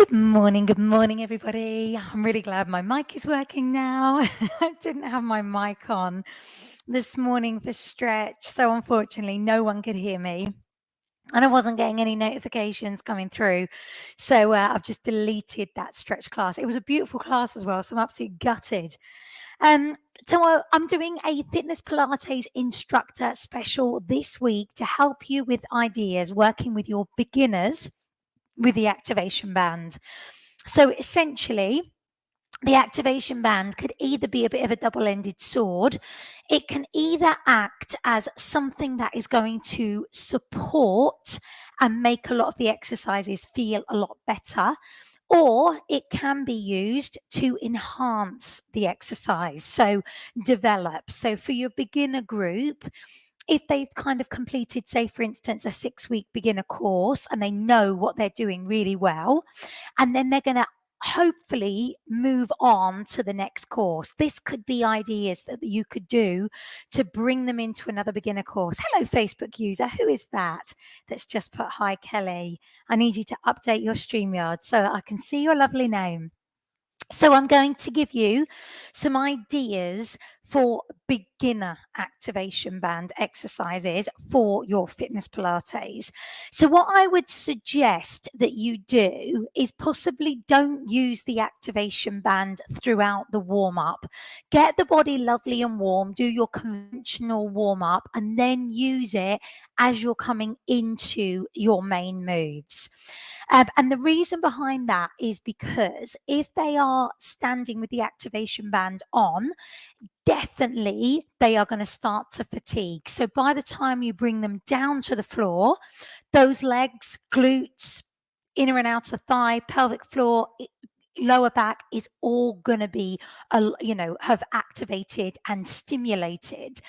Good morning, everybody. I'm really glad my mic is working now. I didn't have my mic on this morning for stretch, so unfortunately, no one could hear me. And I wasn't getting any notifications coming through. So I've just deleted that stretch class. It was a beautiful class as well, so I'm absolutely gutted. Um, I'm doing a fitness Pilates instructor special this week to help you with ideas working with your beginners with the activation band. So essentially, the activation band could either be a bit of a double-ended sword. It can either act as something that is going to support and make a lot of the exercises feel a lot better, or it can be used to enhance the exercise, so develop. So for your beginner group, if they've kind of completed, say, for instance, a 6-week beginner course and they know what they're doing really well, and then they're going to hopefully move on to the next course. This could be ideas that you could do to bring them into another beginner course. Hello, Facebook user. Who is that that's just put hi, Kelly? I need you to update your StreamYard so that I can see your lovely name. So I'm going to give you some ideas for beginner activation band exercises for your fitness Pilates. So what I would suggest that you do is possibly don't use the activation band throughout the warm-up. Get the body lovely and warm, do your conventional warm-up, and then use it as you're coming into your main moves. And the reason behind that is because if they are standing with the activation band on, definitely they are going to start to fatigue. So by the time you bring them down to the floor, those legs, glutes, inner and outer thigh, pelvic floor, lower back is all going to be, have activated and stimulated.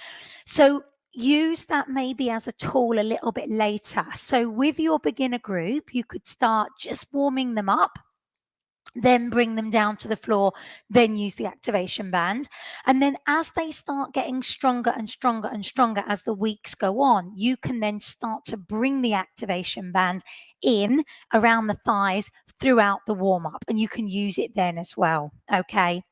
So use that maybe as a tool a little bit later. So with your beginner group, you could start just warming them up, then bring them down to the floor, then use the activation band. And then as they start getting stronger and stronger and stronger as the weeks go on, you can then start to bring the activation band in around the thighs throughout the warm-up, and you can use it then as well. Okay.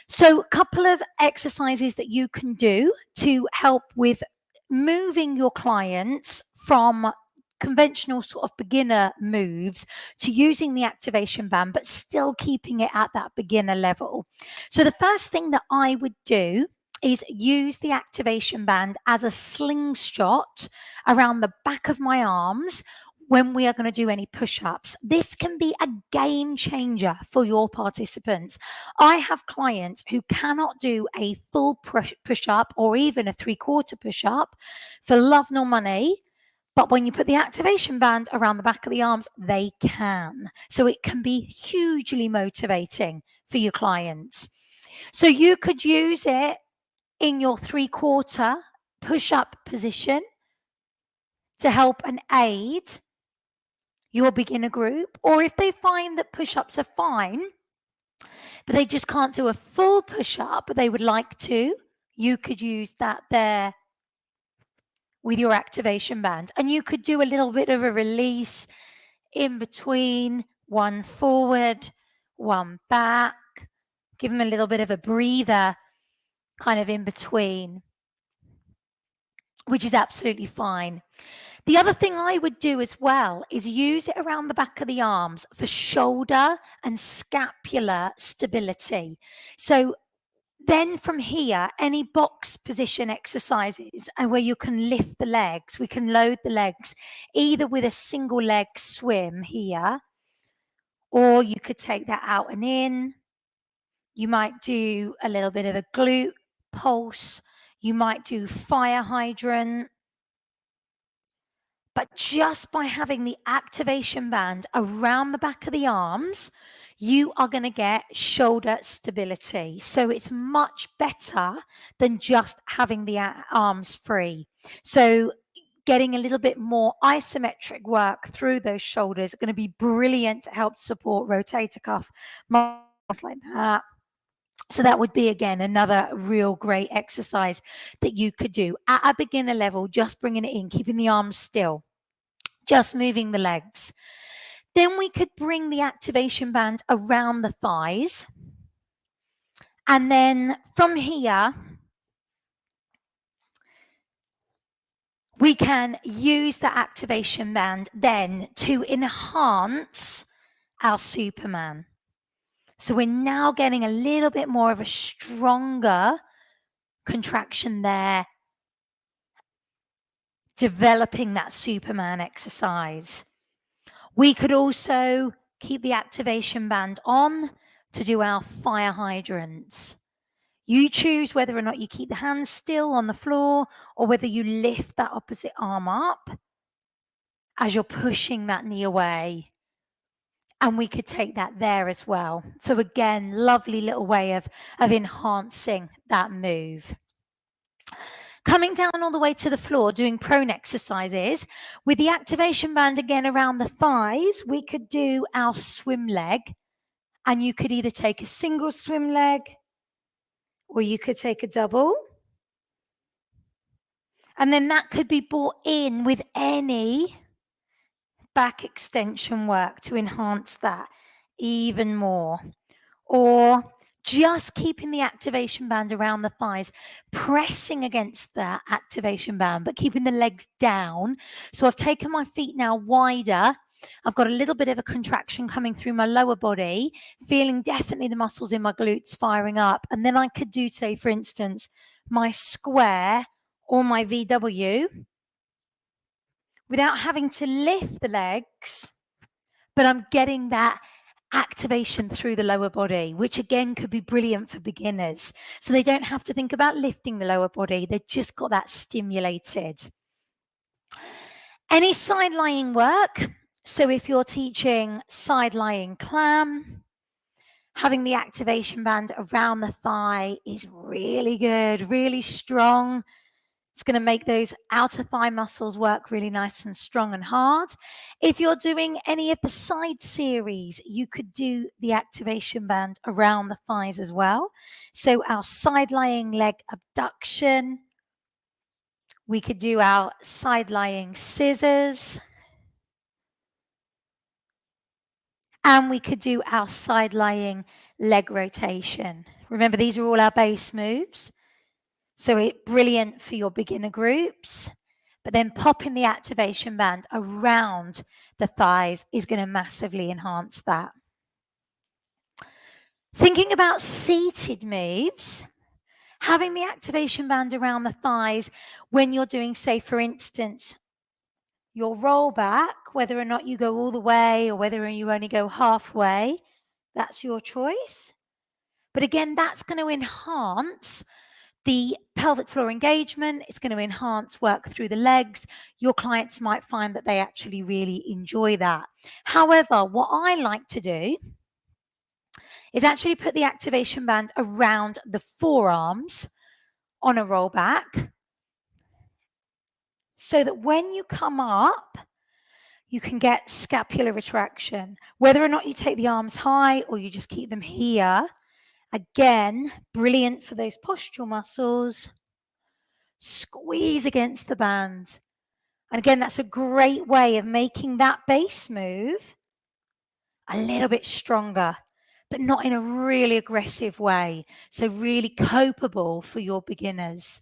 So a couple of exercises that you can do to help with moving your clients from conventional sort of beginner moves to using the activation band, but still keeping it at that beginner level. So the first thing that I would do is use the activation band as a slingshot around the back of my arms when we are going to do any push-ups. This can be a game changer for your participants. I have clients who cannot do a full push-up or even a 3/4 push-up for love nor money. But when you put the activation band around the back of the arms, they can. So it can be hugely motivating for your clients. So you could use it in your 3/4 push-up position to help and aid your beginner group. Or if they find that push-ups are fine, but they just can't do a full push-up, but they would like to, you could use that there with your activation band. And you could do a little bit of a release in between, one forward, one back, give them a little bit of a breather kind of in between, which is absolutely fine. The other thing I would do as well is use it around the back of the arms for shoulder and scapular stability. So then from here, any box position exercises where you can lift the legs, we can load the legs either with a single leg swim here, or you could take that out and in. You might do a little bit of a glute pulse. You might do fire hydrant. But just by having the activation band around the back of the arms, you are going to get shoulder stability. So it's much better than just having the arms free. So getting a little bit more isometric work through those shoulders are going to be brilliant to help support rotator cuff muscles like that. So that would be, again, another real great exercise that you could do at a beginner level, just bringing it in, keeping the arms still, just moving the legs. Then we could bring the activation band around the thighs. And then from here, we can use the activation band then to enhance our Superman. So we're now getting a little bit more of a stronger contraction there, developing that Superman exercise. We could also keep the activation band on to do our fire hydrants. You choose whether or not you keep the hands still on the floor or whether you lift that opposite arm up as you're pushing that knee away. And we could take that there as well. So again, lovely little way of enhancing that move. Coming down all the way to the floor, doing prone exercises. With the activation band again around the thighs, we could do our swim leg. And you could either take a single swim leg or you could take a double. And then that could be brought in with any back extension work to enhance that even more. Or just keeping the activation band around the thighs, pressing against that activation band, but keeping the legs down. So I've taken my feet now wider. I've got a little bit of a contraction coming through my lower body, feeling definitely the muscles in my glutes firing up. And then I could do, say, for instance, my square or my VW without having to lift the legs, but I'm getting that activation through the lower body, which again could be brilliant for beginners. So they don't have to think about lifting the lower body. They've just got that stimulated. Any side lying work. So if you're teaching side lying clam, having the activation band around the thigh is really good, really strong. It's going to make those outer thigh muscles work really nice and strong and hard. If you're doing any of the side series, you could do the activation band around the thighs as well. So our side lying leg abduction. We could do our side lying scissors. And we could do our side lying leg rotation. Remember, these are all our base moves. So it's brilliant for your beginner groups, but then popping the activation band around the thighs is going to massively enhance that. Thinking about seated moves, having the activation band around the thighs when you're doing, say, for instance, your roll back, whether or not you go all the way or whether you only go halfway, that's your choice. But again, that's going to enhance the pelvic floor engagement. It's going to enhance work through the legs. Your clients might find that they actually really enjoy that. However, what I like to do is actually put the activation band around the forearms on a roll back so that when you come up, you can get scapular retraction. Whether or not you take the arms high or you just keep them here, again, brilliant for those postural muscles. Squeeze against the band. And again, that's a great way of making that base move a little bit stronger, but not in a really aggressive way. So really copable for your beginners.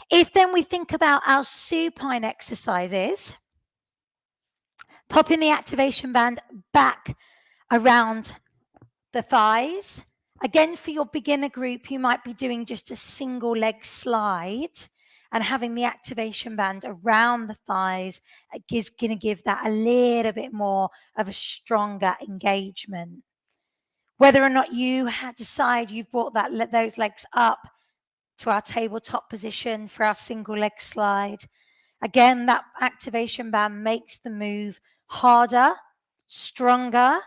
If then we think about our supine exercises, popping the activation band back around the thighs. Again, for your beginner group, you might be doing just a single leg slide and having the activation band around the thighs is going to give that a little bit more of a stronger engagement. Whether or not you decide you've brought those legs up to our tabletop position for our single leg slide, again, that activation band makes the move harder, stronger,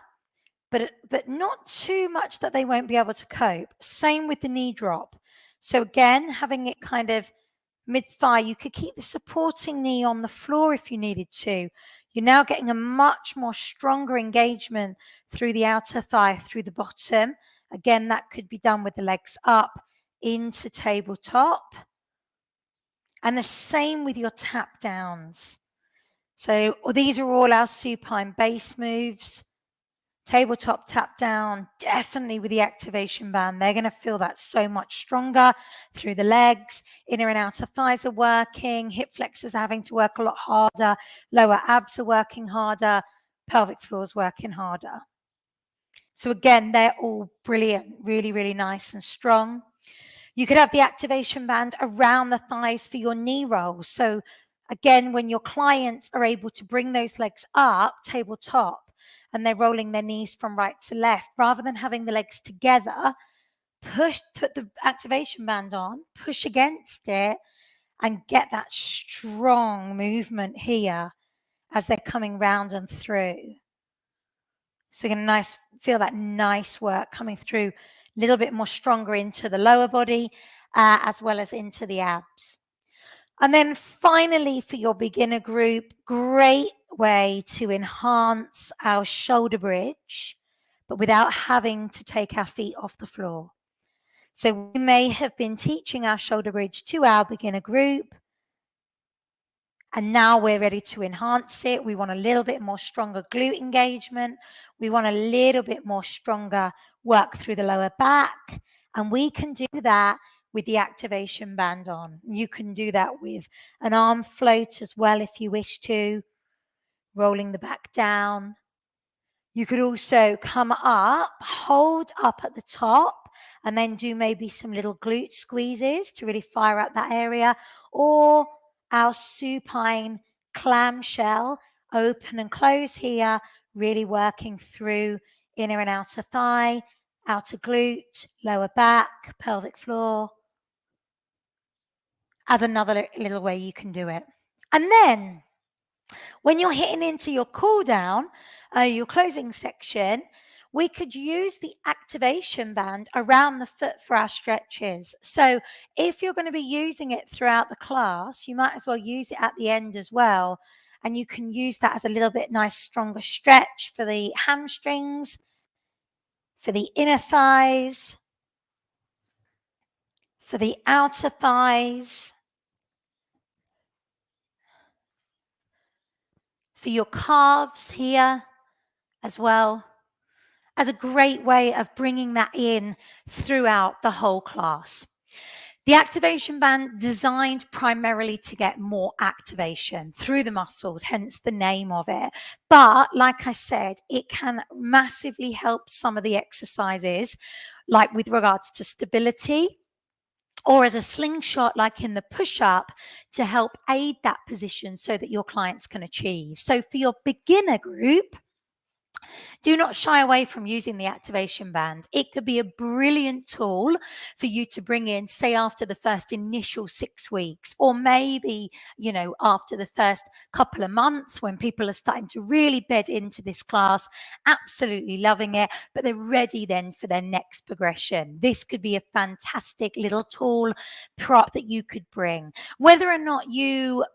but not too much that they won't be able to cope. Same with the knee drop. So again, having it kind of mid-thigh, you could keep the supporting knee on the floor if you needed to. You're now getting a much more stronger engagement through the outer thigh, through the bottom. Again, that could be done with the legs up into tabletop. And the same with your tap downs. So these are all our supine base moves. Tabletop tap down, definitely with the activation band. They're going to feel that so much stronger through the legs. Inner and outer thighs are working. Hip flexors are having to work a lot harder. Lower abs are working harder. Pelvic floor is working harder. So again, they're all brilliant, really, really nice and strong. You could have the activation band around the thighs for your knee rolls. So again, when your clients are able to bring those legs up, tabletop, and they're rolling their knees from right to left, rather than having the legs together, put the activation band on, push against it, and get that strong movement here as they're coming round and through. So you're going to feel that nice work coming through, a little bit more stronger into the lower body, as well as into the abs. And then finally, for your beginner group, great way to enhance our shoulder bridge, but without having to take our feet off the floor. So we may have been teaching our shoulder bridge to our beginner group, and now we're ready to enhance it. We want a little bit more stronger glute engagement. We want a little bit more stronger work through the lower back. And we can do that with the activation band on. You can do that with an arm float as well if you wish to, rolling the back down. You could also come up, hold up at the top, and then do maybe some little glute squeezes to really fire up that area, or our supine clamshell, open and close here, really working through inner and outer thigh, outer glute, lower back, pelvic floor, as another little way you can do it. And then when you're hitting into your cool down, your closing section, we could use the activation band around the foot for our stretches. So if you're going to be using it throughout the class, you might as well use it at the end as well. And you can use that as a little bit nice, stronger stretch for the hamstrings, for the inner thighs, for the outer thighs, for your calves here as well, as a great way of bringing that in throughout the whole class. The activation band designed primarily to get more activation through the muscles, hence the name of it. But like I said, it can massively help some of the exercises, like with regards to stability, or as a slingshot, like in the push-up, to help aid that position so that your clients can achieve. So for your beginner group, do not shy away from using the activation band. It could be a brilliant tool for you to bring in, say, after the first initial 6 weeks, or maybe, after the first couple of months when people are starting to really bed into this class, absolutely loving it, but they're ready then for their next progression. This could be a fantastic little tool prop that you could bring. Whether or not you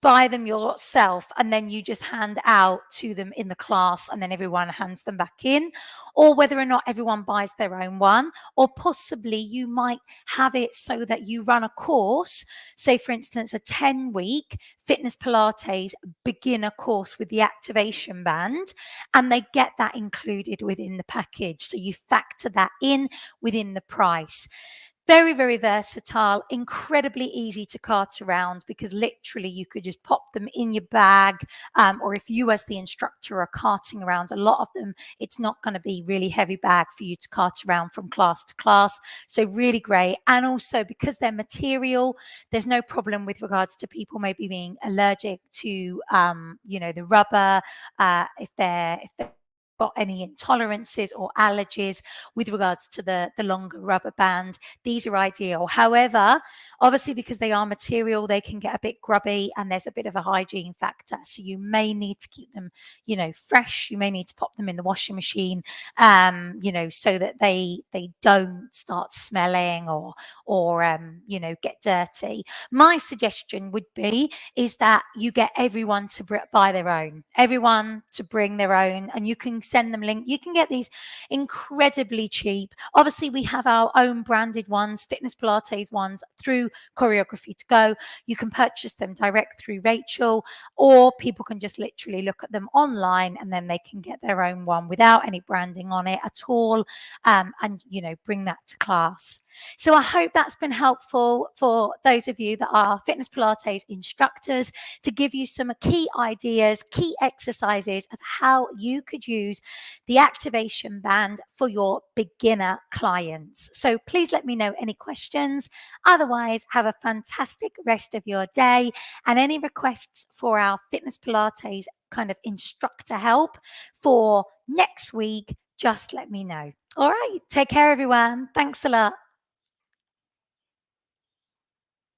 buy them yourself and then you just hand out to them in the class and then everyone hands them back in, or whether or not everyone buys their own one, or possibly you might have it so that you run a course, say for instance a 10-week fitness Pilates beginner course with the activation band, and they get that included within the package, so you factor that in within the price. Very, very versatile, incredibly easy to cart around, because literally you could just pop them in your bag, or if you as the instructor are carting around a lot of them, it's not going to be really heavy bag for you to cart around from class to class. So really great. And also because they're material, there's no problem with regards to people maybe being allergic to, the rubber, if they're got any intolerances or allergies with regards to the longer rubber band. These are ideal. However, obviously because they are material, they can get a bit grubby and there's a bit of a hygiene factor. So you may need to keep them, fresh. You may need to pop them in the washing machine, so that they don't start smelling or get dirty. My suggestion would be is that you get everyone to buy their own, everyone to bring their own, and you can send them link. You can get these incredibly cheap. Obviously, we have our own branded ones, Fitness Pilates ones through Choreography to Go. You can purchase them direct through Rachel, or people can just literally look at them online and then they can get their own one without any branding on it at all, and bring that to class. So I hope that's been helpful for those of you that are Fitness Pilates instructors, to give you some key ideas, key exercises of how you could use the activation band for your beginner clients. So please let me know any questions. Otherwise, have a fantastic rest of your day, and any requests for our Fitness Pilates kind of instructor help for next week, just let me know. All right, take care, everyone. Thanks a lot.